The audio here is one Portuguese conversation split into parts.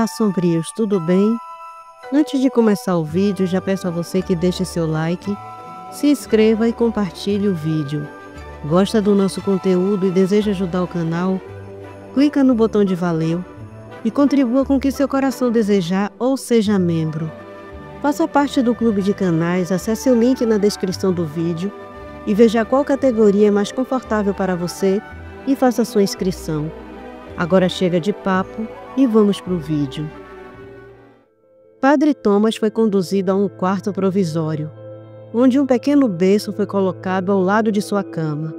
Olá, sombrios, tudo bem? Antes de começar o vídeo, já peço a você que deixe seu like, se inscreva e compartilhe o vídeo. Gosta do nosso conteúdo e deseja ajudar o canal? Clica no botão de valeu e contribua com o que seu coração desejar ou seja membro. Faça parte do clube de canais, acesse o link na descrição do vídeo e veja qual categoria é mais confortável para você e faça sua inscrição. Agora chega de papo e vamos para o vídeo. Padre Thomas foi conduzido a um quarto provisório, onde um pequeno berço foi colocado ao lado de sua cama.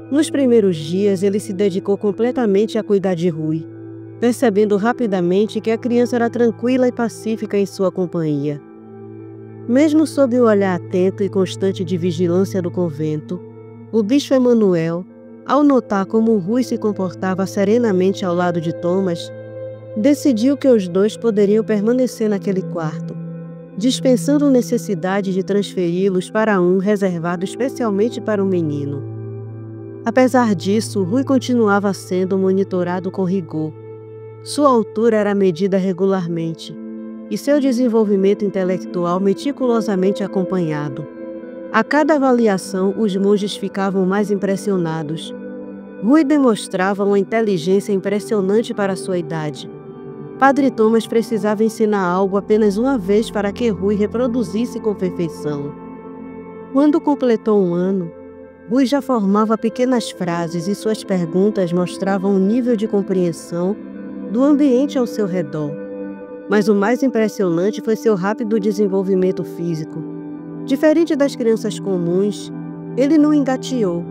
Nos primeiros dias, ele se dedicou completamente a cuidar de Rui, percebendo rapidamente que a criança era tranquila e pacífica em sua companhia. Mesmo sob o olhar atento e constante de vigilância do convento, o bispo Emanuel, ao notar como Rui se comportava serenamente ao lado de Thomas, decidiu que os dois poderiam permanecer naquele quarto, dispensando necessidade de transferi-los para um reservado especialmente para o menino. Apesar disso, Rui continuava sendo monitorado com rigor. Sua altura era medida regularmente e seu desenvolvimento intelectual meticulosamente acompanhado. A cada avaliação, os monges ficavam mais impressionados. Rui demonstrava uma inteligência impressionante para sua idade. Padre Thomas precisava ensinar algo apenas uma vez para que Rui reproduzisse com perfeição. Quando completou um ano, Rui já formava pequenas frases e suas perguntas mostravam um nível de compreensão do ambiente ao seu redor. Mas o mais impressionante foi seu rápido desenvolvimento físico. Diferente das crianças comuns, ele não engateou.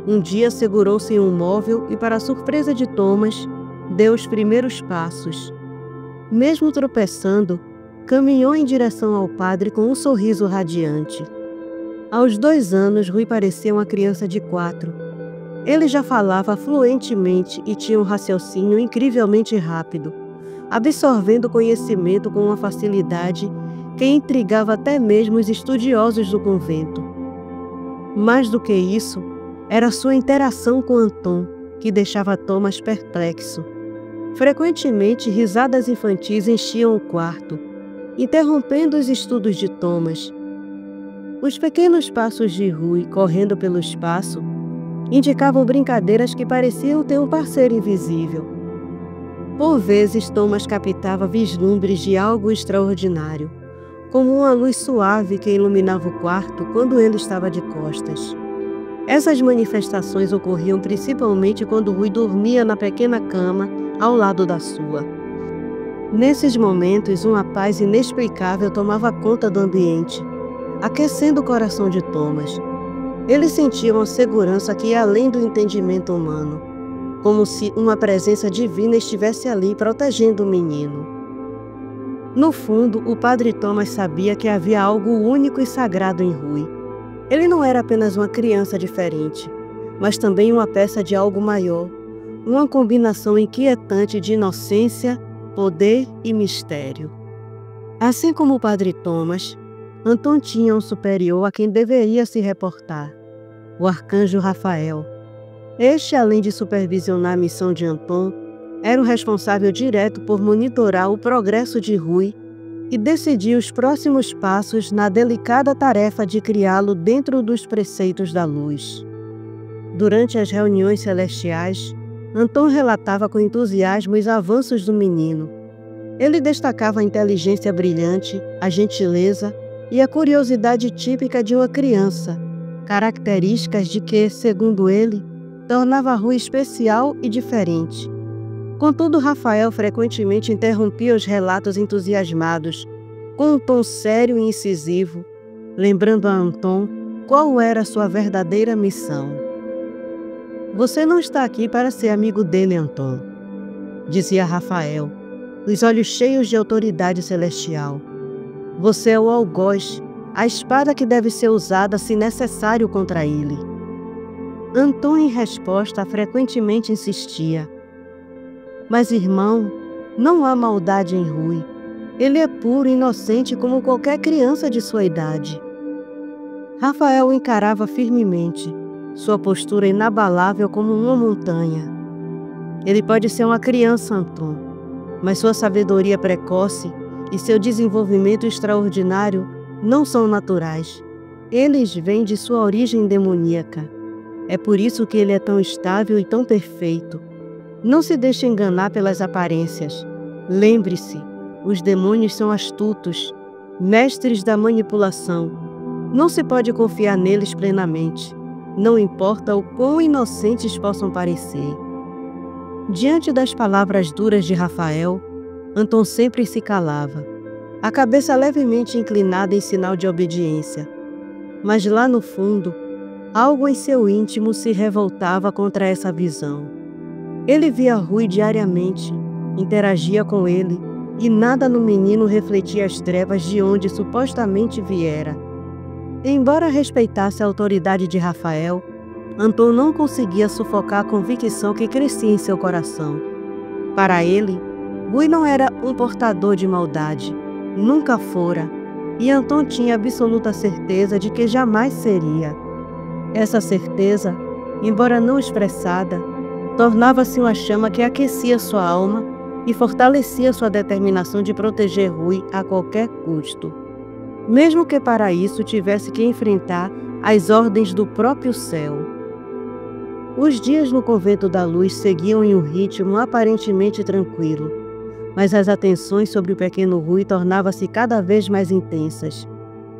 Um dia segurou-se em um móvel e, para a surpresa de Thomas, deu os primeiros passos. Mesmo tropeçando, caminhou em direção ao padre com um sorriso radiante. Aos 2 anos, Rui parecia uma criança de 4. Ele já falava fluentemente e tinha um raciocínio incrivelmente rápido, absorvendo conhecimento com uma facilidade que intrigava até mesmo os estudiosos do convento. Mais do que isso, era sua interação com Anton que deixava Thomas perplexo. Frequentemente, risadas infantis enchiam o quarto, interrompendo os estudos de Thomas. Os pequenos passos de Rui correndo pelo espaço indicavam brincadeiras que pareciam ter um parceiro invisível. Por vezes, Thomas captava vislumbres de algo extraordinário, como uma luz suave que iluminava o quarto quando ele estava de costas. Essas manifestações ocorriam principalmente quando Rui dormia na pequena cama ao lado da sua. Nesses momentos, uma paz inexplicável tomava conta do ambiente, aquecendo o coração de Thomas. Ele sentia uma segurança que ia além do entendimento humano, como se uma presença divina estivesse ali protegendo o menino. No fundo, o padre Thomas sabia que havia algo único e sagrado em Rui. Ele não era apenas uma criança diferente, mas também uma peça de algo maior, uma combinação inquietante de inocência, poder e mistério. Assim como o padre Thomas, Anton tinha um superior a quem deveria se reportar, o arcanjo Rafael. Este, além de supervisionar a missão de Anton, era o responsável direto por monitorar o progresso de Rui e decidir os próximos passos na delicada tarefa de criá-lo dentro dos preceitos da luz. Durante as reuniões celestiais, Anton relatava com entusiasmo os avanços do menino. Ele destacava a inteligência brilhante, a gentileza e a curiosidade típica de uma criança, características de que, segundo ele, tornava Rui especial e diferente. Contudo, Rafael frequentemente interrompia os relatos entusiasmados, com um tom sério e incisivo, lembrando a Anton qual era sua verdadeira missão. "Você não está aqui para ser amigo dele, Anton", dizia Rafael, os olhos cheios de autoridade celestial. "Você é o algoz, a espada que deve ser usada se necessário contra ele." Anton, em resposta, frequentemente insistia: "Mas, irmão, não há maldade em Rui. Ele é puro e inocente como qualquer criança de sua idade." Rafael o encarava firmemente, sua postura inabalável como uma montanha. "Ele pode ser uma criança, Anton, mas sua sabedoria precoce e seu desenvolvimento extraordinário não são naturais. Eles vêm de sua origem demoníaca. É por isso que ele é tão estável e tão perfeito. Não se deixe enganar pelas aparências. Lembre-se, os demônios são astutos, mestres da manipulação. Não se pode confiar neles plenamente, não importa o quão inocentes possam parecer. Diante das palavras duras de Rafael, Anton sempre se calava, a cabeça levemente inclinada em sinal de obediência. Mas lá no fundo, algo em seu íntimo se revoltava contra essa visão. Ele via Rui diariamente, interagia com ele, e nada no menino refletia as trevas de onde supostamente viera. Embora respeitasse a autoridade de Rafael, Anton não conseguia sufocar a convicção que crescia em seu coração. Para ele, Rui não era um portador de maldade, nunca fora, e Anton tinha absoluta certeza de que jamais seria. Essa certeza, embora não expressada, tornava-se uma chama que aquecia sua alma e fortalecia sua determinação de proteger Rui a qualquer custo, mesmo que para isso tivesse que enfrentar as ordens do próprio céu. Os dias no Convento da Luz seguiam em um ritmo aparentemente tranquilo, mas as atenções sobre o pequeno Rui tornavam-se cada vez mais intensas.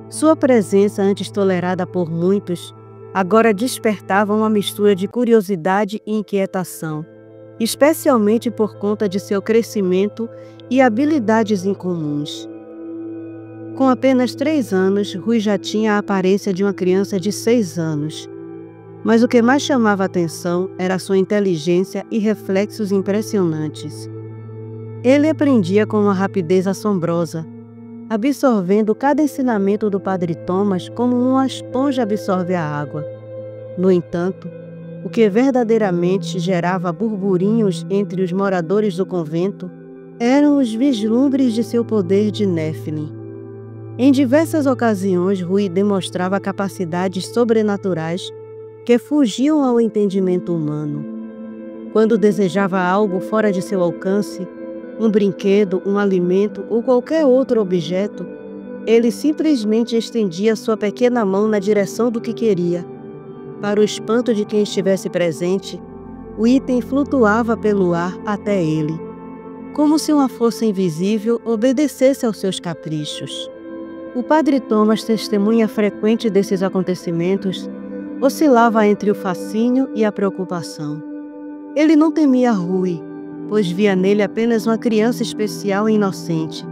Sua presença, antes tolerada por muitos, agora despertava uma mistura de curiosidade e inquietação, especialmente por conta de seu crescimento e habilidades incomuns. Com apenas 3 anos, Rui já tinha a aparência de uma criança de 6 anos. Mas o que mais chamava a atenção era sua inteligência e reflexos impressionantes. Ele aprendia com uma rapidez assombrosa, absorvendo cada ensinamento do Padre Thomas como uma esponja absorve a água. No entanto, o que verdadeiramente gerava burburinhos entre os moradores do convento eram os vislumbres de seu poder de Nephilim. Em diversas ocasiões, Rui demonstrava capacidades sobrenaturais que fugiam ao entendimento humano. Quando desejava algo fora de seu alcance, um brinquedo, um alimento ou qualquer outro objeto, ele simplesmente estendia sua pequena mão na direção do que queria. Para o espanto de quem estivesse presente, o item flutuava pelo ar até ele, como se uma força invisível obedecesse aos seus caprichos. O Padre Thomas, testemunha frequente desses acontecimentos, oscilava entre o fascínio e a preocupação. Ele não temia Rui, pois via nele apenas uma criança especial e inocente,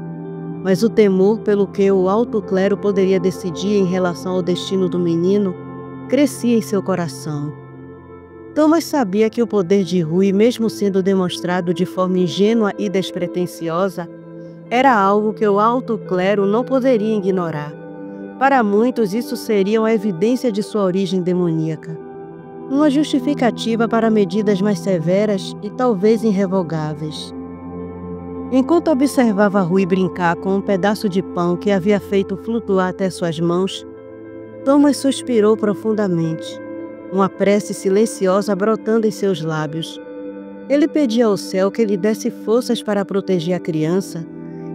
mas o temor pelo que o alto clero poderia decidir em relação ao destino do menino crescia em seu coração. Thomas sabia que o poder de Rui, mesmo sendo demonstrado de forma ingênua e despretensiosa, era algo que o alto clero não poderia ignorar. Para muitos, isso seria uma evidência de sua origem demoníaca, uma justificativa para medidas mais severas e talvez irrevogáveis. Enquanto observava Rui brincar com um pedaço de pão que havia feito flutuar até suas mãos, Thomas suspirou profundamente, uma prece silenciosa brotando em seus lábios. Ele pedia ao céu que lhe desse forças para proteger a criança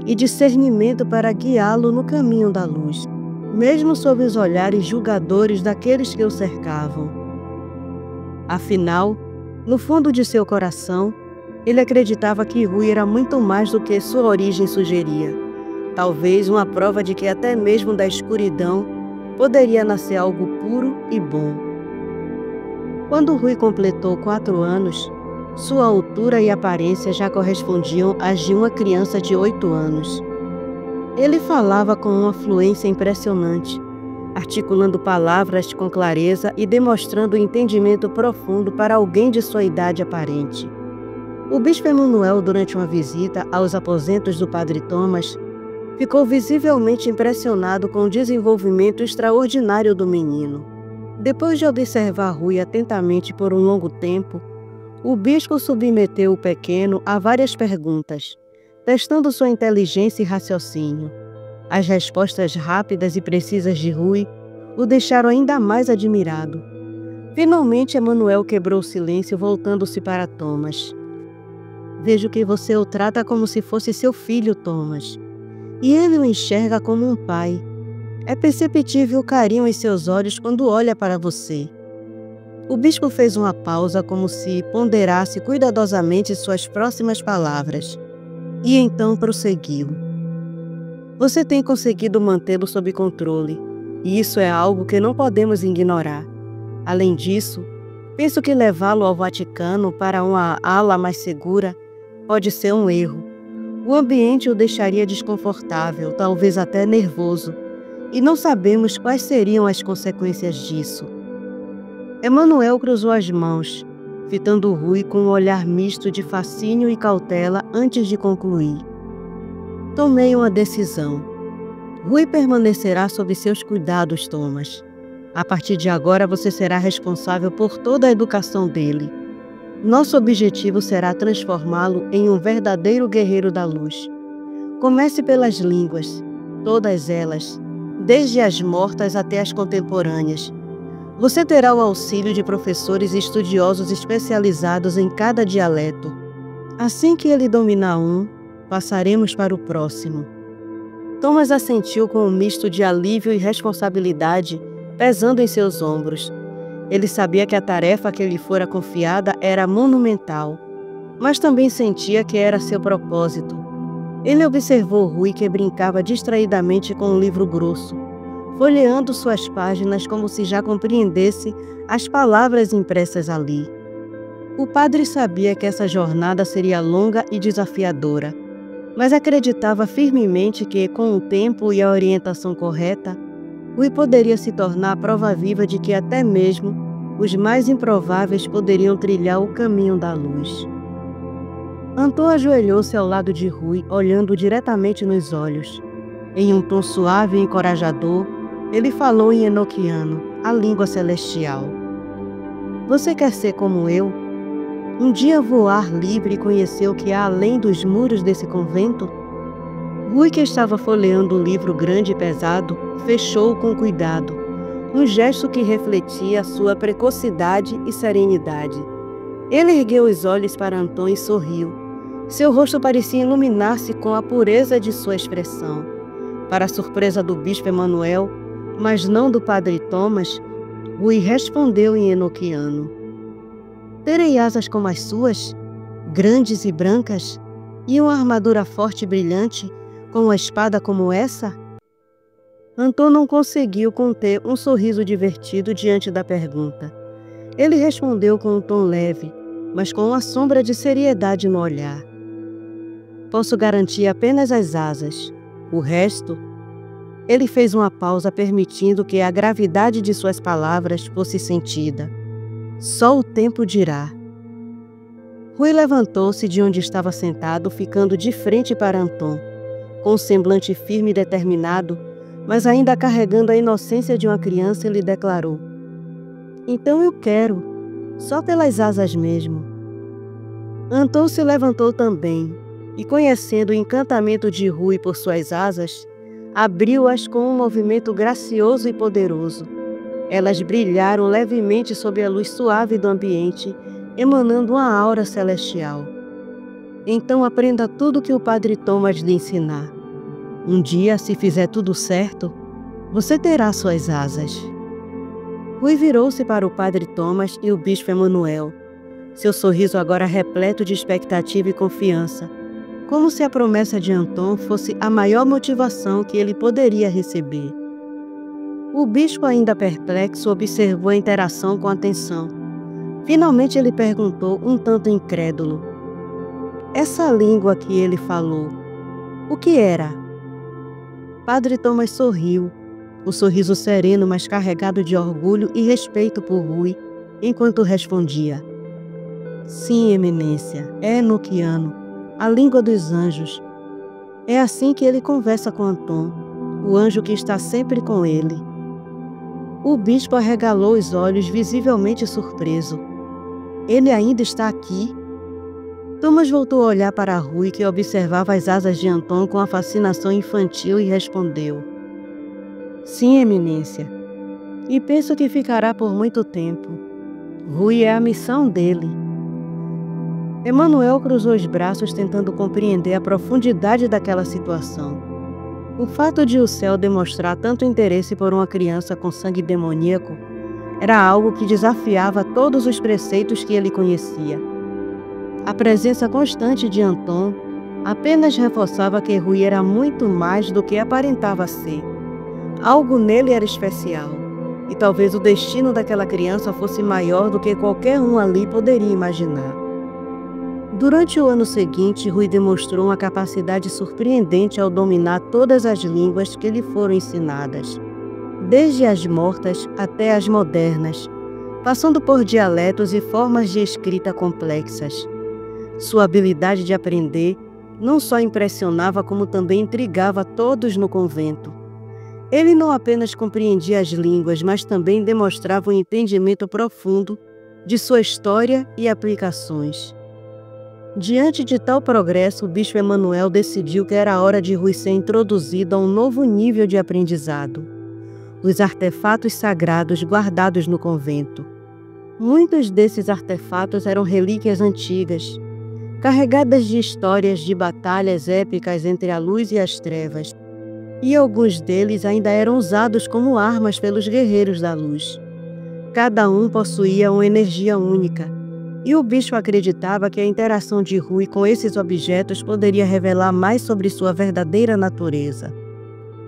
e discernimento para guiá-lo no caminho da luz, mesmo sob os olhares julgadores daqueles que o cercavam. Afinal, no fundo de seu coração, ele acreditava que Rui era muito mais do que sua origem sugeria. Talvez uma prova de que até mesmo da escuridão poderia nascer algo puro e bom. Quando Rui completou 4 anos, sua altura e aparência já correspondiam às de uma criança de 8 anos. Ele falava com uma fluência impressionante, articulando palavras com clareza e demonstrando um entendimento profundo para alguém de sua idade aparente. O bispo Emanuel, durante uma visita aos aposentos do Padre Thomas, ficou visivelmente impressionado com o desenvolvimento extraordinário do menino. Depois de observar Rui atentamente por um longo tempo, o bispo submeteu o pequeno a várias perguntas, testando sua inteligência e raciocínio. As respostas rápidas e precisas de Rui o deixaram ainda mais admirado. Finalmente, Emanuel quebrou o silêncio, voltando-se para Thomas. vejo que você o trata como se fosse seu filho, Thomas. E ele o enxerga como um pai. É perceptível o carinho em seus olhos quando olha para você. O bispo fez uma pausa como se ponderasse cuidadosamente suas próximas palavras. E então prosseguiu. Você tem conseguido mantê-lo sob controle, e isso é algo que não podemos ignorar. Além disso, penso que levá-lo ao Vaticano para uma ala mais segura pode ser um erro. O ambiente o deixaria desconfortável, talvez até nervoso, e não sabemos quais seriam as consequências disso. Emanuel cruzou as mãos, fitando Rui com um olhar misto de fascínio e cautela antes de concluir. Tomei uma decisão. Rui permanecerá sob seus cuidados, Thomas. A partir de agora você será responsável por toda a educação dele. Nosso objetivo será transformá-lo em um verdadeiro guerreiro da luz. Comece pelas línguas, todas elas, desde as mortas até as contemporâneas. Você terá o auxílio de professores e estudiosos especializados em cada dialeto. Assim que ele dominar um, passaremos para o próximo. Thomas assentiu com um misto de alívio e responsabilidade pesando em seus ombros. Ele sabia que a tarefa que lhe fora confiada era monumental, mas também sentia que era seu propósito. Ele observou Rui, que brincava distraidamente com um livro grosso, folheando suas páginas como se já compreendesse as palavras impressas ali. O padre sabia que essa jornada seria longa e desafiadora, mas acreditava firmemente que, com o tempo e a orientação correta, Rui poderia se tornar a prova viva de que até mesmo os mais improváveis poderiam trilhar o caminho da luz. Anton ajoelhou-se ao lado de Rui, olhando diretamente nos olhos. Em um tom suave e encorajador, ele falou em enoquiano, a língua celestial. Você quer ser como eu? Um dia voar livre e conhecer o que há além dos muros desse convento? Rui, que estava folheando um livro grande e pesado, fechou-o com cuidado, um gesto que refletia a sua precocidade e serenidade. Ele ergueu os olhos para Anton e sorriu. Seu rosto parecia iluminar-se com a pureza de sua expressão. Para a surpresa do bispo Emanuel, mas não do padre Thomas, Rui respondeu em enoquiano. Terei asas como as suas, grandes e brancas, e uma armadura forte e brilhante, com uma espada como essa? Anton não conseguiu conter um sorriso divertido diante da pergunta. Ele respondeu com um tom leve, mas com uma sombra de seriedade no olhar. Posso garantir apenas as asas. O resto... Ele fez uma pausa, permitindo que a gravidade de suas palavras fosse sentida. Só o tempo dirá. Rui levantou-se de onde estava sentado, ficando de frente para Anton, com um semblante firme e determinado, mas ainda carregando a inocência de uma criança, ele declarou: Então eu quero, só pelas asas mesmo. Anton se levantou também, e conhecendo o encantamento de Rui por suas asas, abriu-as com um movimento gracioso e poderoso. Elas brilharam levemente sob a luz suave do ambiente, emanando uma aura celestial. Então aprenda tudo o que o padre Thomas lhe ensinar. Um dia, se fizer tudo certo, você terá suas asas. Rui virou-se para o padre Thomas e o bispo Emanuel, seu sorriso agora repleto de expectativa e confiança, como se a promessa de Anton fosse a maior motivação que ele poderia receber. O bispo, ainda perplexo, observou a interação com atenção. Finalmente ele perguntou, um tanto incrédulo: Essa língua que ele falou, o que era? Padre Thomas sorriu, o sorriso sereno, mas carregado de orgulho e respeito por Rui, enquanto respondia: Sim, eminência, é enoquiano, a língua dos anjos. É assim que ele conversa com Anton, o anjo que está sempre com ele. O bispo arregalou os olhos, visivelmente surpreso. Ele ainda está aqui? Thomas voltou a olhar para Rui, que observava as asas de Anton com a fascinação infantil, e respondeu: Sim, eminência. E penso que ficará por muito tempo. Rui é a missão dele. Emanuel cruzou os braços tentando compreender a profundidade daquela situação. O fato de o céu demonstrar tanto interesse por uma criança com sangue demoníaco era algo que desafiava todos os preceitos que ele conhecia. A presença constante de Anton apenas reforçava que Rui era muito mais do que aparentava ser. Algo nele era especial, e talvez o destino daquela criança fosse maior do que qualquer um ali poderia imaginar. Durante o ano seguinte, Rui demonstrou uma capacidade surpreendente ao dominar todas as línguas que lhe foram ensinadas, desde as mortas até as modernas, passando por dialetos e formas de escrita complexas. Sua habilidade de aprender não só impressionava, como também intrigava todos no convento. Ele não apenas compreendia as línguas, mas também demonstrava um entendimento profundo de sua história e aplicações. Diante de tal progresso, o bispo Emanuel decidiu que era hora de Rui ser introduzido a um novo nível de aprendizado: os artefatos sagrados guardados no convento. Muitos desses artefatos eram relíquias antigas, carregadas de histórias de batalhas épicas entre a luz e as trevas, e alguns deles ainda eram usados como armas pelos guerreiros da luz. Cada um possuía uma energia única, e o bispo acreditava que a interação de Rui com esses objetos poderia revelar mais sobre sua verdadeira natureza.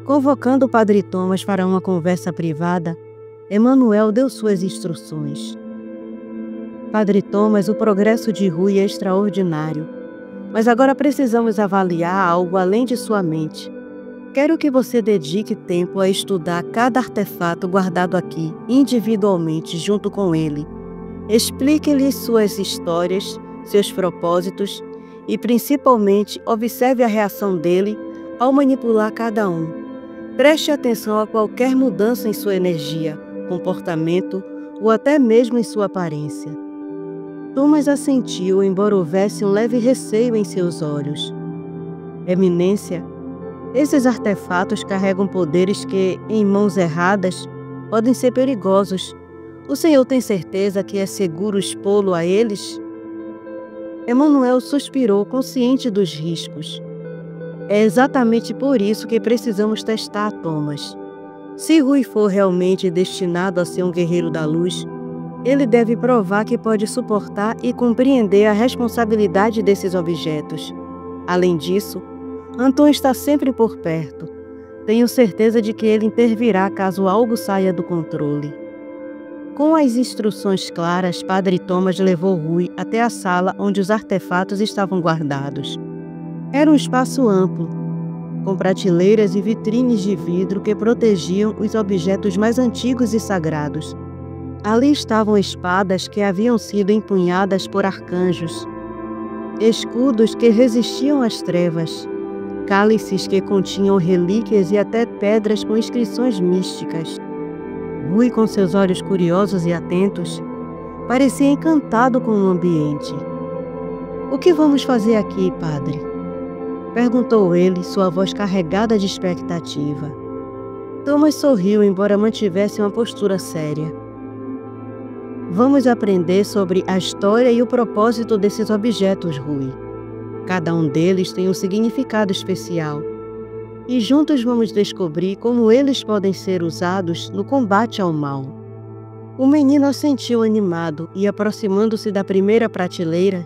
Convocando o padre Thomas para uma conversa privada, Emanuel deu suas instruções. Padre Thomas, o progresso de Rui é extraordinário, mas agora precisamos avaliar algo além de sua mente. Quero que você dedique tempo a estudar cada artefato guardado aqui, individualmente, junto com ele. Explique-lhe suas histórias, seus propósitos e, principalmente, observe a reação dele ao manipular cada um. Preste atenção a qualquer mudança em sua energia, comportamento ou até mesmo em sua aparência. Thomas assentiu, embora houvesse um leve receio em seus olhos. Eminência, esses artefatos carregam poderes que, em mãos erradas, podem ser perigosos. O senhor tem certeza que é seguro expô-lo a eles? Emanuel suspirou, consciente dos riscos. É exatamente por isso que precisamos testar Thomas. Se Rui for realmente destinado a ser um guerreiro da luz, ele deve provar que pode suportar e compreender a responsabilidade desses objetos. Além disso, Anton está sempre por perto. Tenho certeza de que ele intervirá caso algo saia do controle. Com as instruções claras, Padre Thomas levou Rui até a sala onde os artefatos estavam guardados. Era um espaço amplo, com prateleiras e vitrines de vidro que protegiam os objetos mais antigos e sagrados. Ali estavam espadas que haviam sido empunhadas por arcanjos, escudos que resistiam às trevas, cálices que continham relíquias e até pedras com inscrições místicas. Rui, com seus olhos curiosos e atentos, parecia encantado com o ambiente. "O que vamos fazer aqui, padre?" perguntou ele, sua voz carregada de expectativa. Thomas sorriu, embora mantivesse uma postura séria. "Vamos aprender sobre a história e o propósito desses objetos, Rui. Cada um deles tem um significado especial. E juntos vamos descobrir como eles podem ser usados no combate ao mal." O menino assentiu animado e, aproximando-se da primeira prateleira,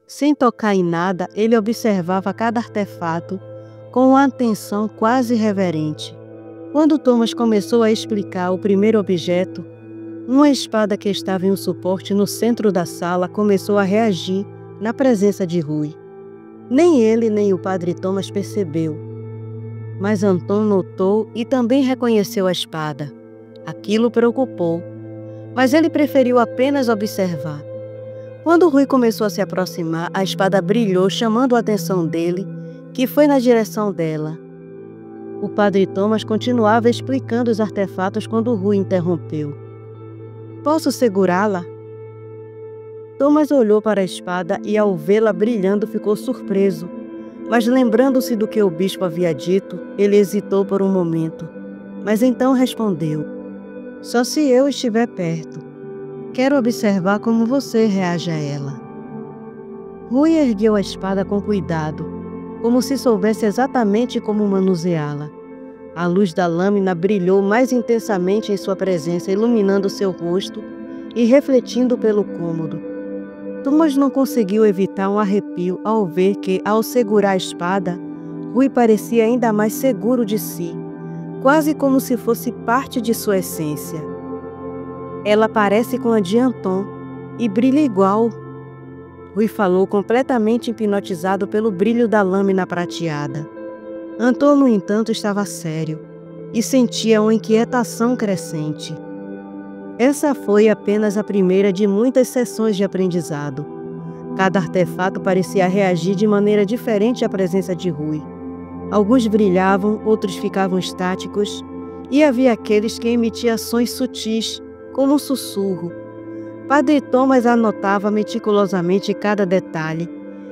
sem tocar em nada, ele observava cada artefato com uma atenção quase reverente. Quando Thomas começou a explicar o primeiro objeto, uma espada que estava em um suporte no centro da sala começou a reagir na presença de Rui. Nem ele nem o padre Thomas percebeu, mas Anton notou e também reconheceu a espada. Aquilo o preocupou, mas ele preferiu apenas observar. Quando Rui começou a se aproximar, a espada brilhou, chamando a atenção dele, que foi na direção dela. O padre Thomas continuava explicando os artefatos quando Rui interrompeu. "Posso segurá-la?" Thomas olhou para a espada e, ao vê-la brilhando, ficou surpreso. Mas, lembrando-se do que o bispo havia dito, ele hesitou por um momento. Mas então respondeu: "Só se eu estiver perto. Quero observar como você reage a ela." Rui ergueu a espada com cuidado, como se soubesse exatamente como manuseá-la. A luz da lâmina brilhou mais intensamente em sua presença, iluminando seu rosto e refletindo pelo cômodo. Thomas não conseguiu evitar um arrepio ao ver que, ao segurar a espada, Rui parecia ainda mais seguro de si, quase como se fosse parte de sua essência. Ela parece com a de Anton e brilha igual. Rui falou, completamente hipnotizado pelo brilho da lâmina prateada. Anton, no entanto, estava sério e sentia uma inquietação crescente. Essa foi apenas a primeira de muitas sessões de aprendizado. Cada artefato parecia reagir de maneira diferente à presença de Rui. Alguns brilhavam, outros ficavam estáticos, e havia aqueles que emitiam sons sutis, como um sussurro. Padre Thomas anotava meticulosamente cada detalhe,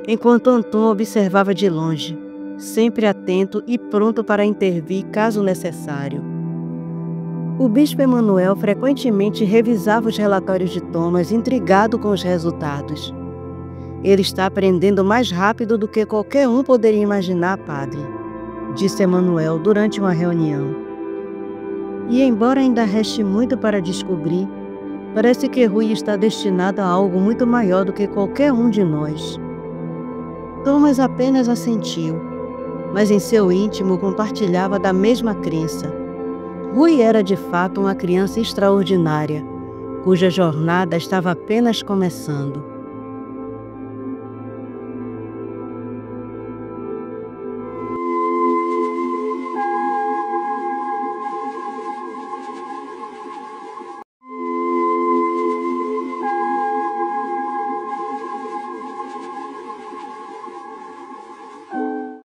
enquanto Anton observava de longe, sempre atento e pronto para intervir caso necessário. O bispo Emanuel frequentemente revisava os relatórios de Thomas, intrigado com os resultados. Ele está aprendendo mais rápido do que qualquer um poderia imaginar, padre, disse Emanuel durante uma reunião. E embora ainda reste muito para descobrir, parece que Rui está destinado a algo muito maior do que qualquer um de nós. Thomas apenas assentiu, mas em seu íntimo compartilhava da mesma crença. Rui era de fato uma criança extraordinária, cuja jornada estava apenas começando.